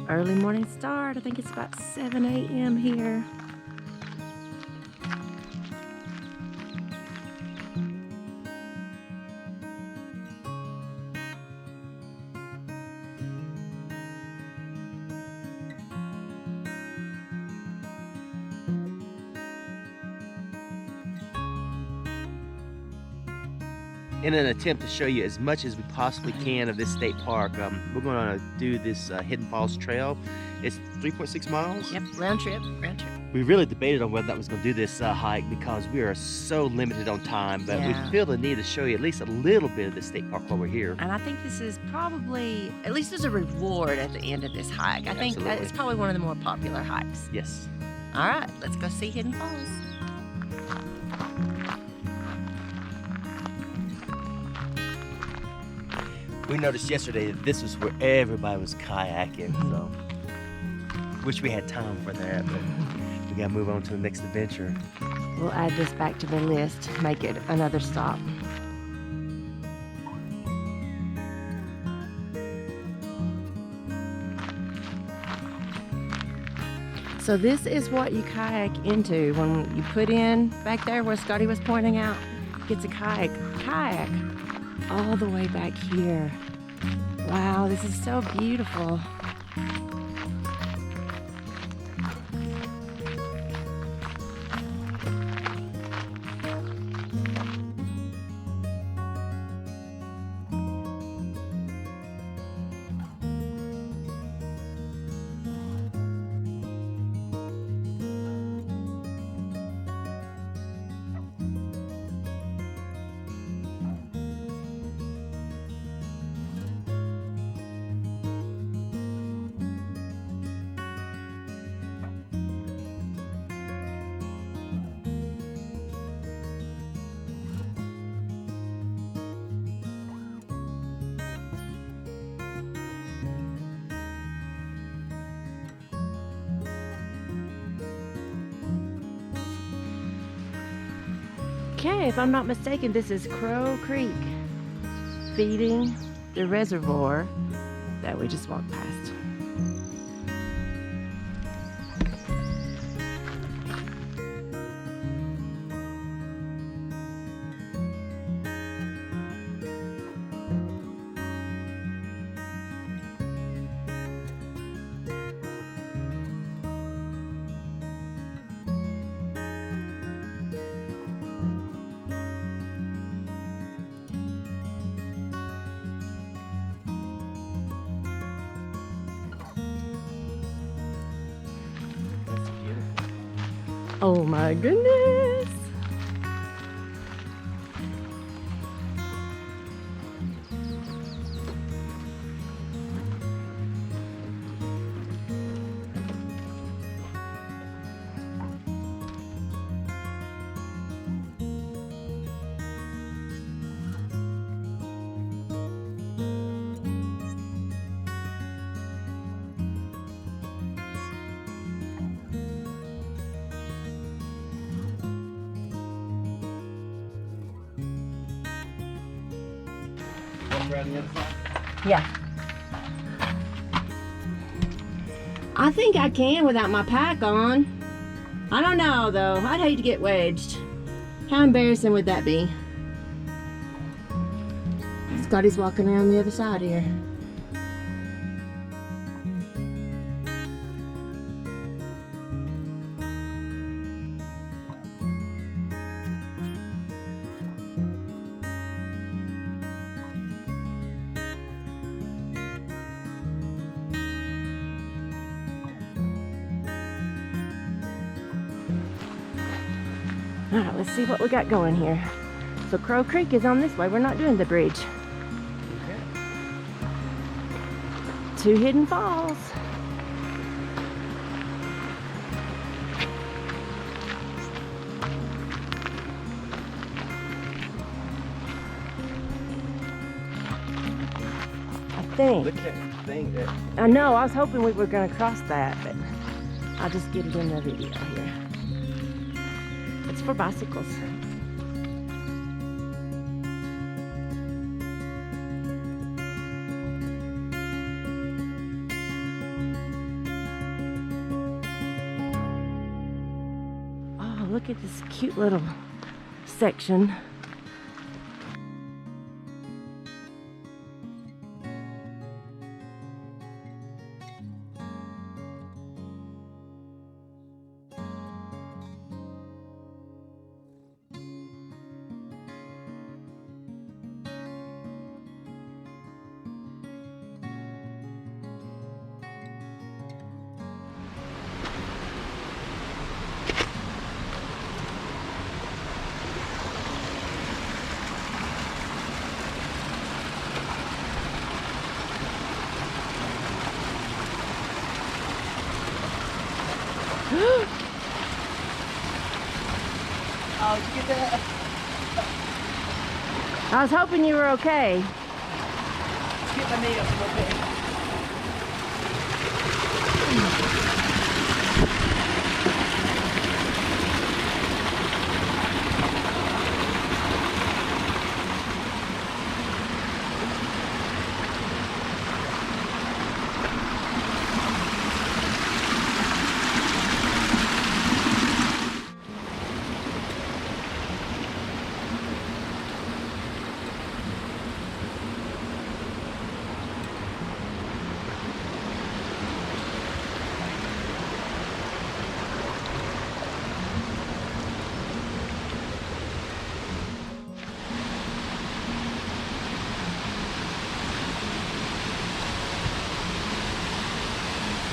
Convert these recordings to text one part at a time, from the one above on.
Early morning start. I think it's about 7 a.m. here. In an attempt to show you as much as we possibly can of this state park, we're going to do this Hidden Falls Trail. It's 3.6 miles. Yep, round trip. We really debated on whether or not we was going to do this hike because we are so limited on time, but Yeah. we feel the need to show you at least a little bit of the state park while we're here. And I think this is probably, at least there's a reward at the end of this hike. I think that it's probably one of the more popular hikes. Yes. All right, let's go see Hidden Falls. We noticed yesterday that this was where everybody was kayaking, so wish we had time for that, but we gotta move on to the next adventure. We'll add this back to the list, make it another stop. So this is what you kayak into when you put in back there where Scotty was pointing out. Gets a kayak all the way back here. Wow, this is so beautiful. Okay, if I'm not mistaken, this is Crow Creek feeding the reservoir that we just walked past. Oh my goodness! Around the other side? Yeah. I think I can without my pack on. I don't know though. I'd hate to get wedged. How embarrassing would that be? Scotty's walking around the other side here. All right, let's see what we got going here. So Crow Creek is on this way. We're not doing the bridge. To Hidden Falls. I think. Look at that thing there. I know, I was hoping we were gonna cross that, but I'll just get it in the video here. It's for bicycles. look at this cute little section. Oh, did you get that? I was hoping you were okay. Let's get my knee up a little bit.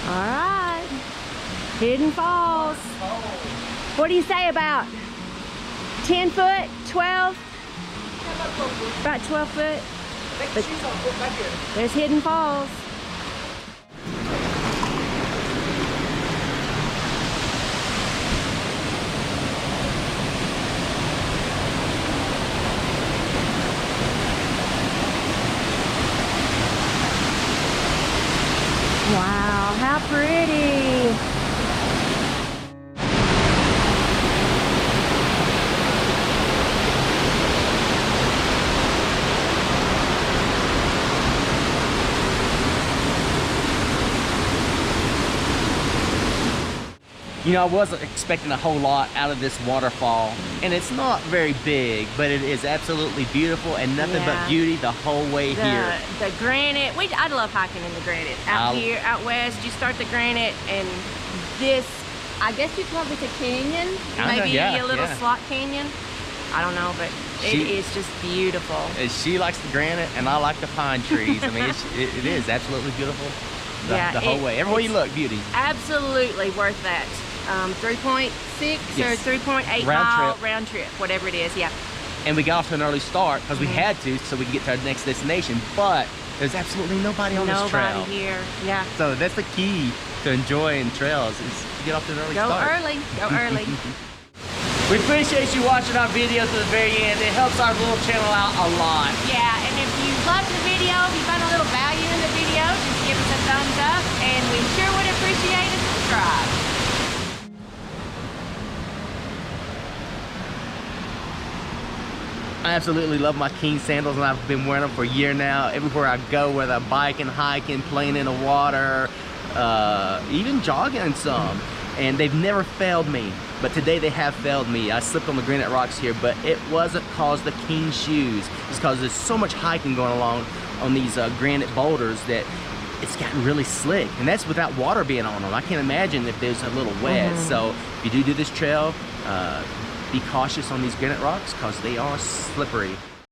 All right, Hidden Falls. What do you say about 10 foot, 12? About 12 foot. There's Hidden Falls. Wow, how pretty. You know, I wasn't expecting a whole lot out of this waterfall, and it's not very big, but it is absolutely beautiful and nothing but beauty the whole way here. The granite, I love hiking in the granite. Here, out west, you start the granite, and this, I guess you'd call it a canyon, maybe a little slot canyon. I don't know, but it is just beautiful. She likes the granite, and I like the pine trees. I mean, it is absolutely beautiful the whole way. Everywhere you look, beauty. Absolutely worth that. 3.6 or 3.8 mile round trip, whatever it is, yeah. And we got off to an early start because we had to, so we could get to our next destination. But there's absolutely nobody on this trail. Nobody here, yeah. So that's the key to enjoying trails is to get off to an early start. Go early. We appreciate you watching our video to the very end. It helps our little channel out a lot. Yeah, and if you loved the video, if you found a little value in the video, just give us a thumbs up, and we sure would appreciate a subscribe. I absolutely love my King sandals, and I've been wearing them for a year now. Everywhere I go, whether I'm biking, hiking, playing in the water, even jogging some, and they've never failed me. But today they have failed me. I slipped on the granite rocks here, but it wasn't cause the King shoes. It's cause there's so much hiking going along on these granite boulders that it's gotten really slick, and that's without water being on them. I can't imagine if there's a little wet. So if you do this trail, be cautious on these granite rocks because they are slippery.